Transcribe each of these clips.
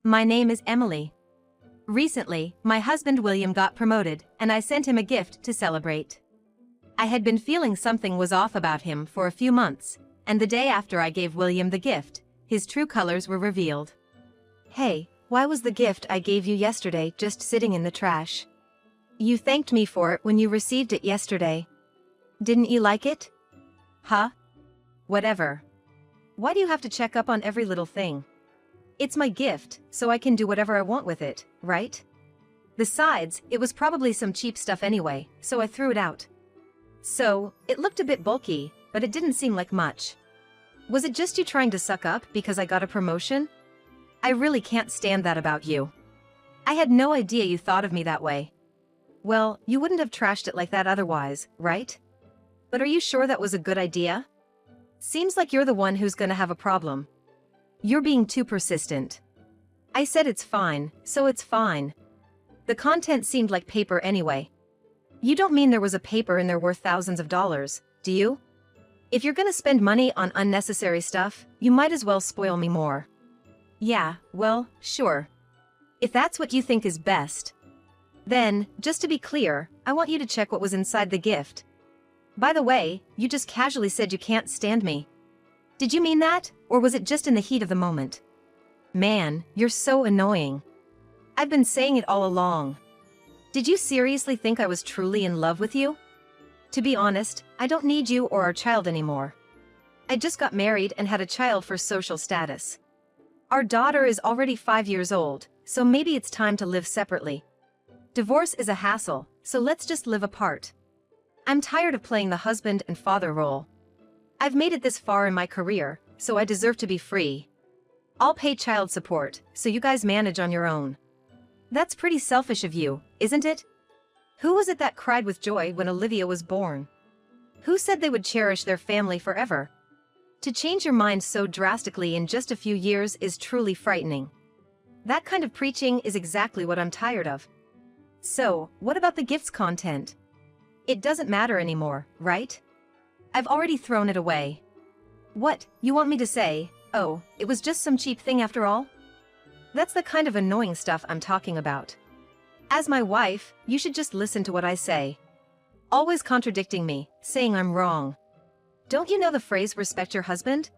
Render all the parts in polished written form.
My name is Emily. Recently, my husband William got promoted, and I sent him a gift to celebrate. I had been feeling something was off about him for a few months, and the day after I gave William the gift, his true colors were revealed. Hey, why was the gift I gave you yesterday just sitting in the trash? You thanked me for it when you received it yesterday. Didn't you like it? Huh? Whatever. Why do you have to check up on every little thing? It's my gift, so I can do whatever I want with it, right? Besides, it was probably some cheap stuff anyway, so I threw it out. So, it looked a bit bulky, but it didn't seem like much. Was it just you trying to suck up because I got a promotion? I really can't stand that about you. I had no idea you thought of me that way. Well, you wouldn't have trashed it like that otherwise, right? But are you sure that was a good idea? Seems like you're the one who's gonna have a problem. You're being too persistent. I said it's fine, so it's fine. The content seemed like paper anyway. You don't mean there was a paper in there worth thousands of dollars, do you? If you're gonna spend money on unnecessary stuff, you might as well spoil me more. Yeah, well, sure. If that's what you think is best. Then, just to be clear, I want you to check what was inside the gift. By the way, you just casually said you can't stand me. Did you mean that, or was it just in the heat of the moment? Man, you're so annoying. I've been saying it all along. Did you seriously think I was truly in love with you? To be honest, I don't need you or our child anymore. I just got married and had a child for social status. Our daughter is already 5 years old, so maybe it's time to live separately. Divorce is a hassle, so let's just live apart. I'm tired of playing the husband and father role. I've made it this far in my career, so I deserve to be free. I'll pay child support, so you guys manage on your own. That's pretty selfish of you, isn't it? Who was it that cried with joy when Olivia was born? Who said they would cherish their family forever? To change your mind so drastically in just a few years is truly frightening. That kind of preaching is exactly what I'm tired of. So, what about the gift's content? It doesn't matter anymore, right? I've already thrown it away. What, you want me to say, oh, it was just some cheap thing after all? That's the kind of annoying stuff I'm talking about. As my wife, you should just listen to what I say. Always contradicting me, saying I'm wrong. Don't you know the phrase respect your husband?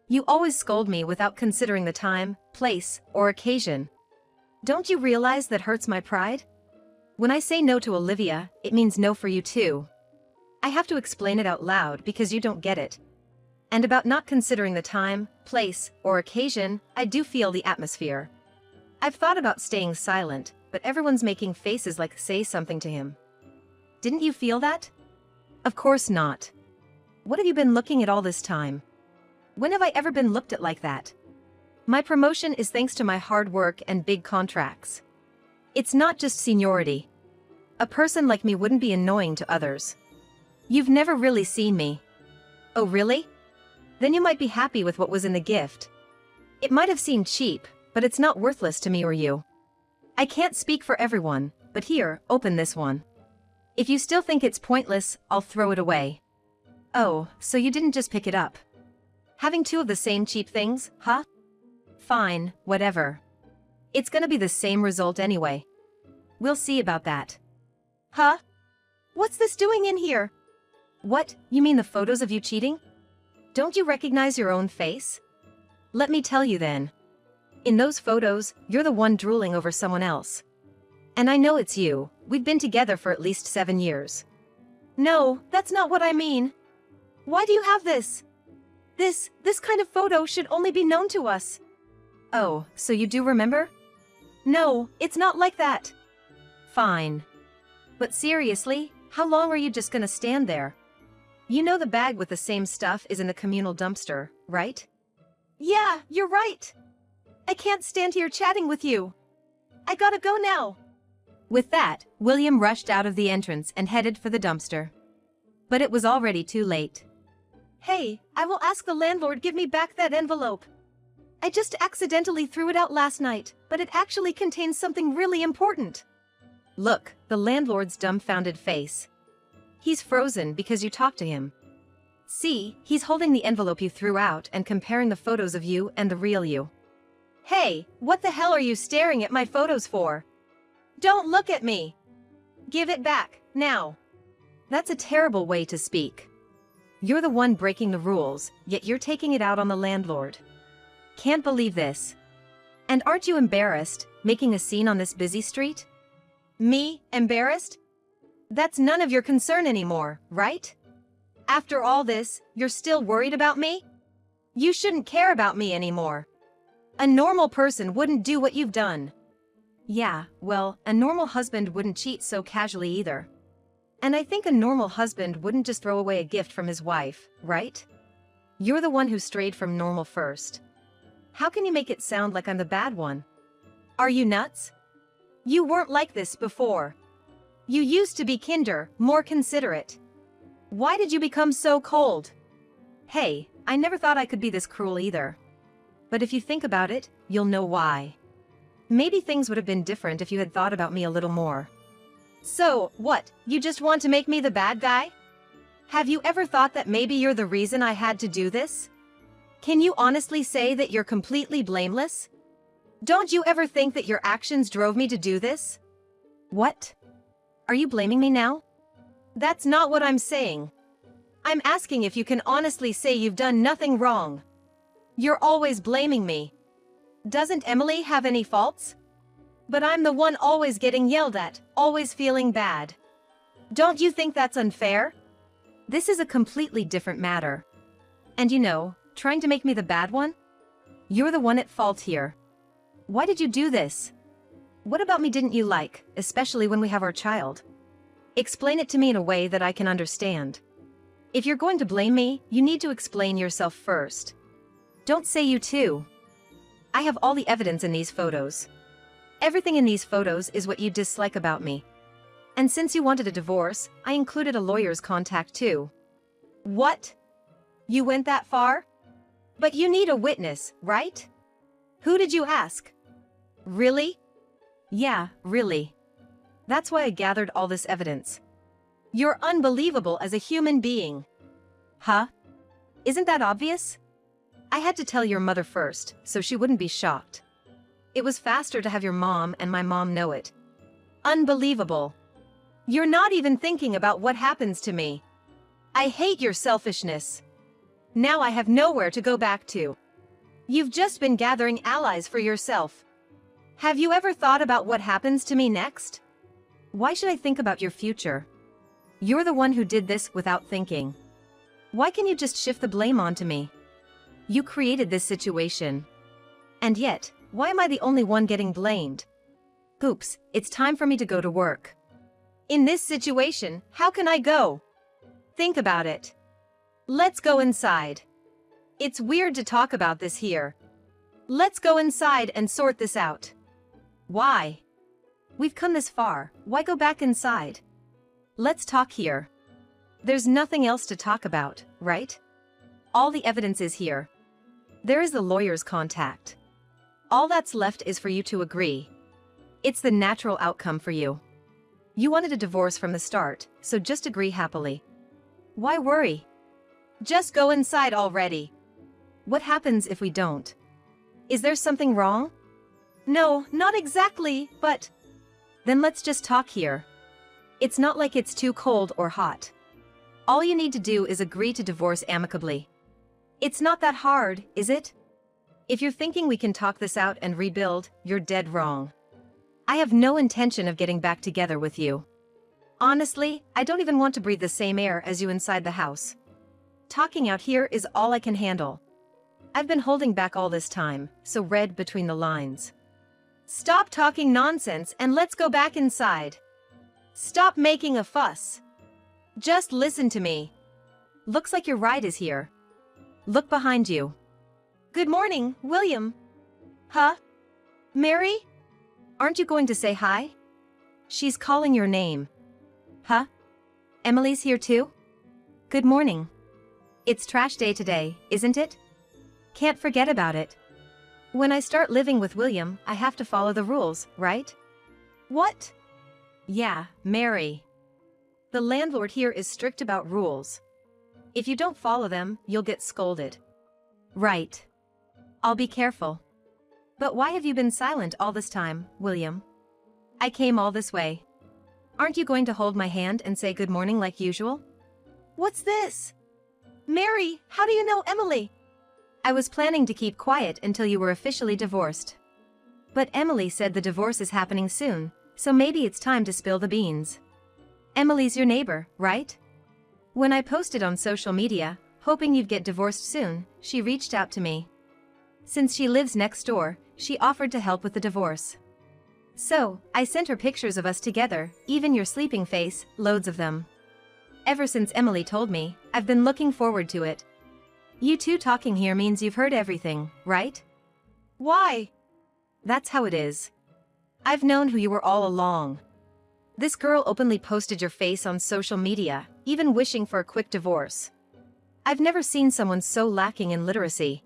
You always scold me without considering the time, place, or occasion. Don't you realize that hurts my pride? When I say no to Olivia, it means no for you too. I have to explain it out loud because you don't get it. And about not considering the time, place, or occasion, I do feel the atmosphere. I've thought about staying silent, but everyone's making faces like say something to him. Didn't you feel that? Of course not. What have you been looking at all this time? When have I ever been looked at like that? My promotion is thanks to my hard work and big contracts. It's not just seniority. A person like me wouldn't be annoying to others. You've never really seen me. Oh really? Then you might be happy with what was in the gift. It might have seemed cheap, but it's not worthless to me or you. I can't speak for everyone, but here, open this one. If you still think it's pointless, I'll throw it away. Oh, so you didn't just pick it up. Having two of the same cheap things, huh? Fine, whatever. It's gonna be the same result anyway. We'll see about that. Huh? What's this doing in here? What, you mean the photos of you cheating? Don't you recognize your own face? Let me tell you then. In those photos, you're the one drooling over someone else. And I know it's you, we've been together for at least 7 years. No, that's not what I mean. Why do you have this? This kind of photo should only be known to us. Oh, so you do remember? No, it's not like that. Fine. But seriously, how long are you just gonna stand there? You know the bag with the same stuff is in the communal dumpster, right? Yeah, you're right. I can't stand here chatting with you. I gotta go now. With that, William rushed out of the entrance and headed for the dumpster. But it was already too late. Hey, I will ask the landlord give me back that envelope. I just accidentally threw it out last night, but it actually contains something really important. Look, the landlord's dumbfounded face. He's frozen because you talked to him. See, he's holding the envelope you threw out and comparing the photos of you and the real you. Hey, what the hell are you staring at my photos for? Don't look at me! Give it back, now! That's a terrible way to speak. You're the one breaking the rules, yet you're taking it out on the landlord. Can't believe this. And aren't you embarrassed, making a scene on this busy street? Me, embarrassed? That's none of your concern anymore, right? After all this, you're still worried about me? You shouldn't care about me anymore. A normal person wouldn't do what you've done. Yeah, well, a normal husband wouldn't cheat so casually either. And I think a normal husband wouldn't just throw away a gift from his wife, right? You're the one who strayed from normal first. How can you make it sound like I'm the bad one? Are you nuts? You weren't like this before. You used to be kinder, more considerate. Why did you become so cold? Hey, I never thought I could be this cruel either. But if you think about it, you'll know why. Maybe things would have been different if you had thought about me a little more. So, what, you just want to make me the bad guy? Have you ever thought that maybe you're the reason I had to do this? Can you honestly say that you're completely blameless? Don't you ever think that your actions drove me to do this? What? Are you blaming me now? That's not what I'm saying. I'm asking if you can honestly say you've done nothing wrong. You're always blaming me. Doesn't Emily have any faults? But I'm the one always getting yelled at, always feeling bad. Don't you think that's unfair? This is a completely different matter. And you know, trying to make me the bad one? You're the one at fault here. Why did you do this? What about me didn't you like, especially when we have our child? Explain it to me in a way that I can understand. If you're going to blame me, you need to explain yourself first. Don't say you too. I have all the evidence in these photos. Everything in these photos is what you dislike about me. And since you wanted a divorce, I included a lawyer's contact too. What? You went that far? But you need a witness, right? Who did you ask? Really? Yeah, really. That's why I gathered all this evidence. You're unbelievable as a human being. Huh? Isn't that obvious? I had to tell your mother first, so she wouldn't be shocked. It was faster to have your mom and my mom know it. Unbelievable. You're not even thinking about what happens to me. I hate your selfishness. Now I have nowhere to go back to. You've just been gathering allies for yourself. Have you ever thought about what happens to me next? Why should I think about your future? You're the one who did this without thinking. Why can you just shift the blame onto me? You created this situation. And yet, why am I the only one getting blamed? Oops, it's time for me to go to work. In this situation, how can I go? Think about it. Let's go inside. It's weird to talk about this here. Let's go inside and sort this out. Why? We've come this far, why go back inside? Let's talk here. There's nothing else to talk about, right? All the evidence is here. There is the lawyer's contact. All that's left is for you to agree. It's the natural outcome for you. You wanted a divorce from the start, so just agree happily. Why worry? Just go inside already. What happens if we don't? Is there something wrong? No, not exactly, but... Then let's just talk here. It's not like it's too cold or hot. All you need to do is agree to divorce amicably. It's not that hard, is it? If you're thinking we can talk this out and rebuild, you're dead wrong. I have no intention of getting back together with you. Honestly, I don't even want to breathe the same air as you inside the house. Talking out here is all I can handle. I've been holding back all this time, so read between the lines. Stop talking nonsense and let's go back inside. Stop making a fuss. Just listen to me. Looks like your ride is here. Look behind you. Good morning, William. Huh? Mary? Aren't you going to say hi? She's calling your name. Huh? Emily's here too? Good morning. It's trash day today, isn't it? Can't forget about it. When I start living with William, I have to follow the rules, right? What? Yeah, Mary. The landlord here is strict about rules. If you don't follow them, you'll get scolded. Right. I'll be careful. But why have you been silent all this time, William? I came all this way. Aren't you going to hold my hand and say good morning like usual? What's this? Mary, how do you know Emily? I was planning to keep quiet until you were officially divorced. But Emily said the divorce is happening soon, so maybe it's time to spill the beans. Emily's your neighbor, right? When I posted on social media, hoping you'd get divorced soon, she reached out to me. Since she lives next door, she offered to help with the divorce. So, I sent her pictures of us together, even your sleeping face, loads of them. Ever since Emily told me, I've been looking forward to it. You two talking here means you've heard everything, right? Why? That's how it is. I've known who you were all along. This girl openly posted your face on social media, even wishing for a quick divorce. I've never seen someone so lacking in literacy.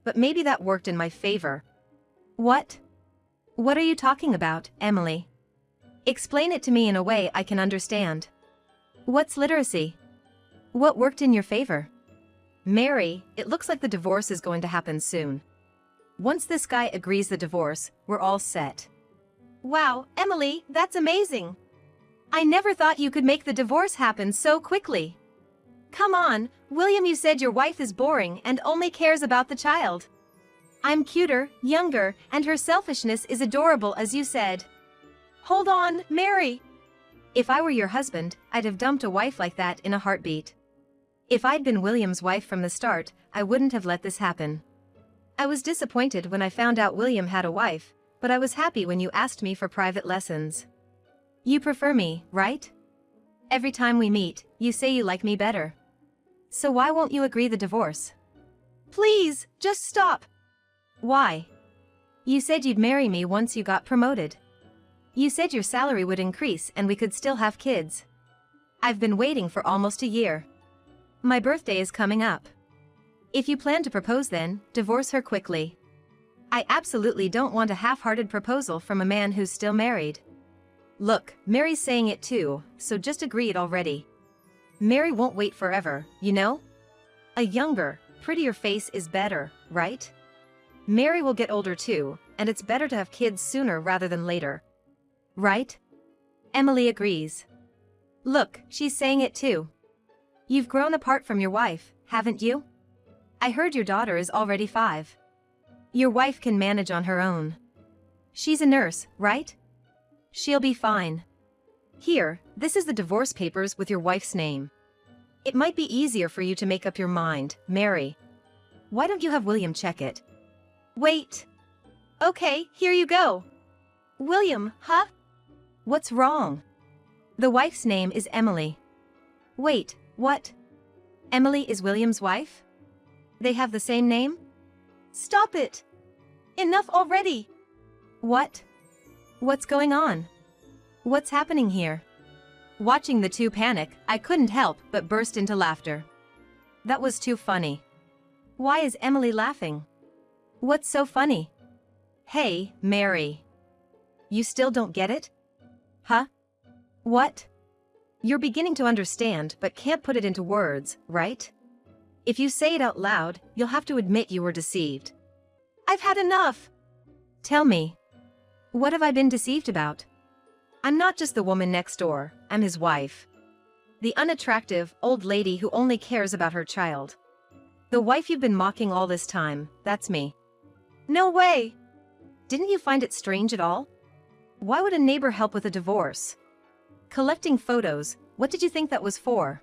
But maybe that worked in my favor. What? What are you talking about, Emily? Explain it to me in a way I can understand. What's literacy? What worked in your favor? Mary, it looks like the divorce is going to happen soon. Once this guy agrees the divorce, we're all set. Wow, Emily, that's amazing. I never thought you could make the divorce happen so quickly. Come on, William, you said your wife is boring and only cares about the child. I'm cuter, younger, and her selfishness is adorable as you said. Hold on, Mary. If I were your husband, I'd have dumped a wife like that in a heartbeat. If I'd been William's wife from the start, I wouldn't have let this happen. I was disappointed when I found out William had a wife, but I was happy when you asked me for private lessons. You prefer me, right? Every time we meet, you say you like me better. So why won't you agree the divorce? Please, just stop. Why? You said you'd marry me once you got promoted. You said your salary would increase and we could still have kids. I've been waiting for almost a year. My birthday is coming up. If you plan to propose then, divorce her quickly. I absolutely don't want a half-hearted proposal from a man who's still married. Look, Mary's saying it too, so just agree it already. Mary won't wait forever, you know? A younger, prettier face is better, right? Mary will get older too, and it's better to have kids sooner rather than later. Right? Emily agrees. Look, she's saying it too. You've grown apart from your wife, haven't you? I heard your daughter is already 5. Your wife can manage on her own. She's a nurse, right? She'll be fine. Here, this is the divorce papers with your wife's name. It might be easier for you to make up your mind, Mary. Why don't you have William check it? Wait. Okay, here you go. William, huh? What's wrong? The wife's name is Emily. Wait, what? Emily is William's wife? They have the same name? Stop it! Enough already! What? What's going on? What's happening here? Watching the two panic, I couldn't help but burst into laughter. That was too funny. Why is Emily laughing? What's so funny? Hey, Mary. You still don't get it? Huh? What? You're beginning to understand but can't put it into words, right? If you say it out loud, you'll have to admit you were deceived. I've had enough. Tell me. What have I been deceived about? I'm not just the woman next door, I'm his wife. The unattractive, old lady who only cares about her child. The wife you've been mocking all this time, that's me. No way! Didn't you find it strange at all? Why would a neighbor help with a divorce? Collecting photos, what did you think that was for?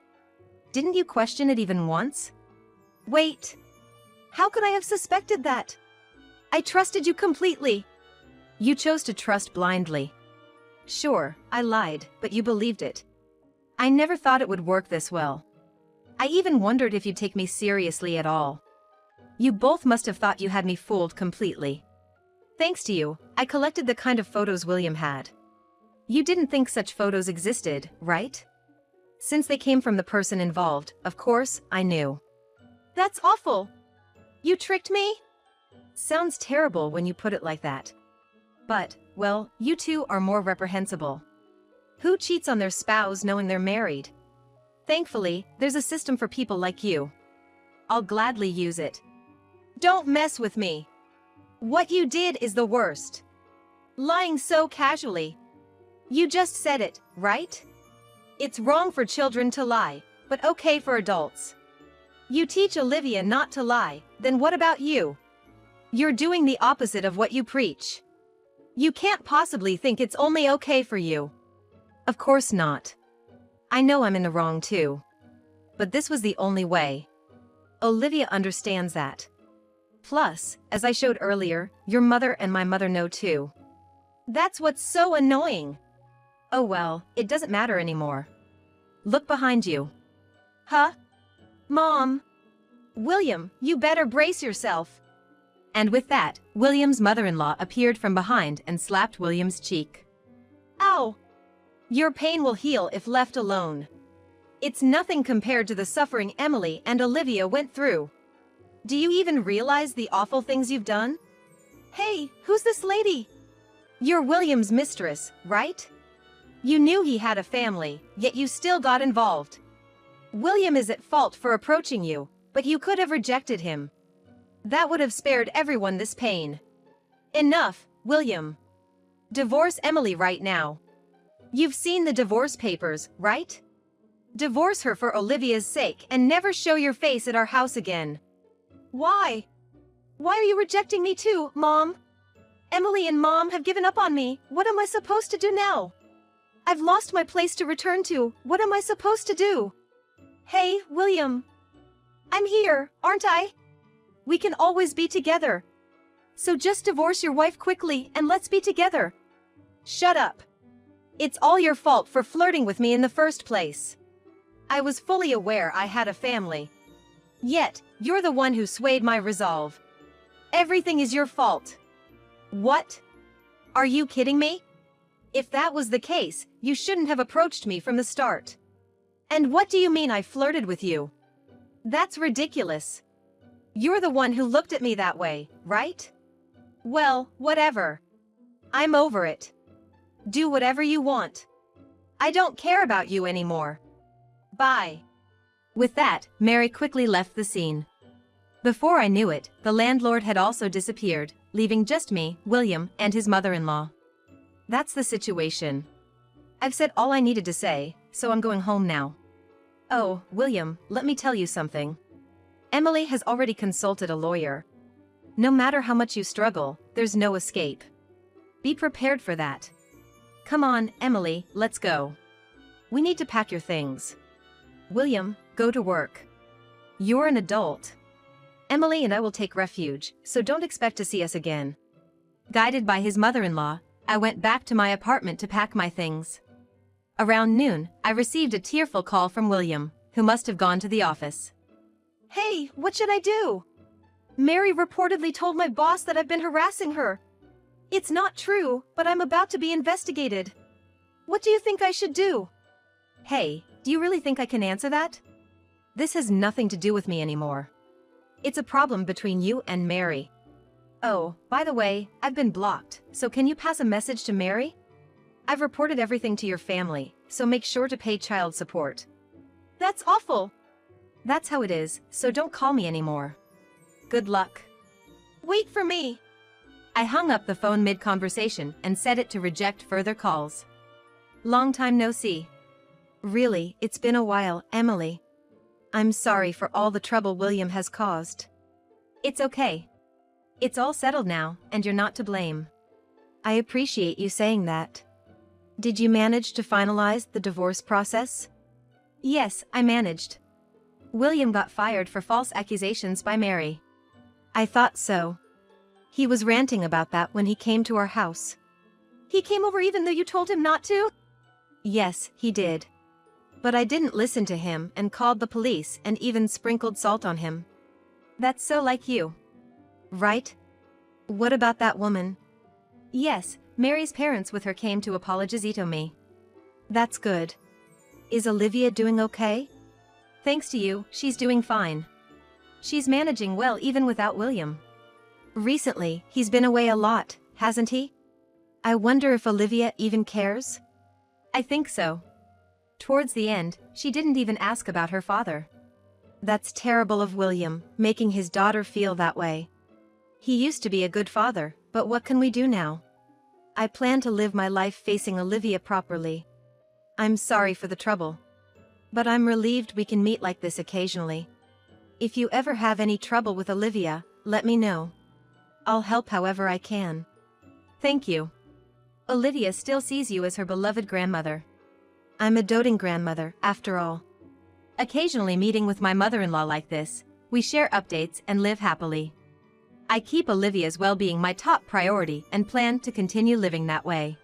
Didn't you question it even once? Wait. How could I have suspected that? I trusted you completely. You chose to trust blindly. Sure, I lied, but you believed it. I never thought it would work this well. I even wondered if you'd take me seriously at all. You both must have thought you had me fooled completely. Thanks to you, I collected the kind of photos William had. You didn't think such photos existed, right? Since they came from the person involved, of course, I knew. That's awful. You tricked me? Sounds terrible when you put it like that. But, well, you two are more reprehensible. Who cheats on their spouse knowing they're married? Thankfully, there's a system for people like you. I'll gladly use it. Don't mess with me. What you did is the worst. Lying so casually. You just said it, right? It's wrong for children to lie, but okay for adults. You teach Olivia not to lie, then what about you? You're doing the opposite of what you preach. You can't possibly think it's only okay for you. Of course not. I know I'm in the wrong too. But this was the only way. Olivia understands that. Plus, as I showed earlier, your mother and my mother know too. That's what's so annoying. Oh well, it doesn't matter anymore. Look behind you. Huh? Mom? William, you better brace yourself. And with that, William's mother-in-law appeared from behind and slapped William's cheek. Ow! Your pain will heal if left alone. It's nothing compared to the suffering Emily and Olivia went through. Do you even realize the awful things you've done? Hey, who's this lady? You're William's mistress, right? You knew he had a family, yet you still got involved. William is at fault for approaching you, but you could have rejected him. That would have spared everyone this pain. Enough, William. Divorce Emily right now. You've seen the divorce papers, right? Divorce her for Olivia's sake and never show your face at our house again. Why? Why are you rejecting me too, Mom? Emily and Mom have given up on me. What am I supposed to do now? I've lost my place to return to. What am I supposed to do? Hey, William. I'm here, aren't I? We can always be together. So just divorce your wife quickly and let's be together. Shut up. It's all your fault for flirting with me in the first place. I was fully aware I had a family. Yet, you're the one who swayed my resolve. Everything is your fault. What? Are you kidding me? If that was the case, you shouldn't have approached me from the start. And what do you mean I flirted with you? That's ridiculous. You're the one who looked at me that way, right? Well, whatever. I'm over it. Do whatever you want. I don't care about you anymore. Bye. With that, Mary quickly left the scene. Before I knew it, the landlord had also disappeared, leaving just me, William, and his mother-in-law. That's the situation. I've said all I needed to say, so I'm going home now. Oh, William, let me tell you something. Emily has already consulted a lawyer. No matter how much you struggle, there's no escape. Be prepared for that. Come on, Emily, let's go. We need to pack your things. William, go to work. You're an adult. Emily and I will take refuge, so don't expect to see us again. Guided by his mother-in-law, I went back to my apartment to pack my things. Around noon, I received a tearful call from William, who must have gone to the office. Hey, what should I do? Mary reportedly told my boss that I've been harassing her. It's not true, but I'm about to be investigated. What do you think I should do? Hey, do you really think I can answer that? This has nothing to do with me anymore. It's a problem between you and Mary. Oh, by the way, I've been blocked, so can you pass a message to Mary? I've reported everything to your family, so make sure to pay child support. That's awful. That's how it is, so don't call me anymore. Good luck. Wait for me. I hung up the phone mid-conversation and set it to reject further calls. Long time no see. Really, it's been a while, Emily. I'm sorry for all the trouble William has caused. It's okay. It's all settled now, and you're not to blame. I appreciate you saying that. Did you manage to finalize the divorce process? Yes, I managed. William got fired for false accusations by Mary. I thought so. He was ranting about that when he came to our house. He came over even though you told him not to? Yes, he did. But I didn't listen to him and called the police and even sprinkled salt on him. That's so like you. Right? What about that woman? Yes, Mary's parents with her came to apologize to me. That's good. Is Olivia doing okay? Thanks to you, she's doing fine. She's managing well even without William. Recently, he's been away a lot, hasn't he? I wonder if Olivia even cares? I think so. Towards the end, she didn't even ask about her father. That's terrible of William, making his daughter feel that way. He used to be a good father, but what can we do now? I plan to live my life facing Olivia properly. I'm sorry for the trouble. But I'm relieved we can meet like this occasionally. If you ever have any trouble with Olivia, let me know. I'll help however I can. Thank you. Olivia still sees you as her beloved grandmother. I'm a doting grandmother, after all. Occasionally meeting with my mother-in-law like this, we share updates and live happily. I keep Olivia's well-being my top priority and plan to continue living that way.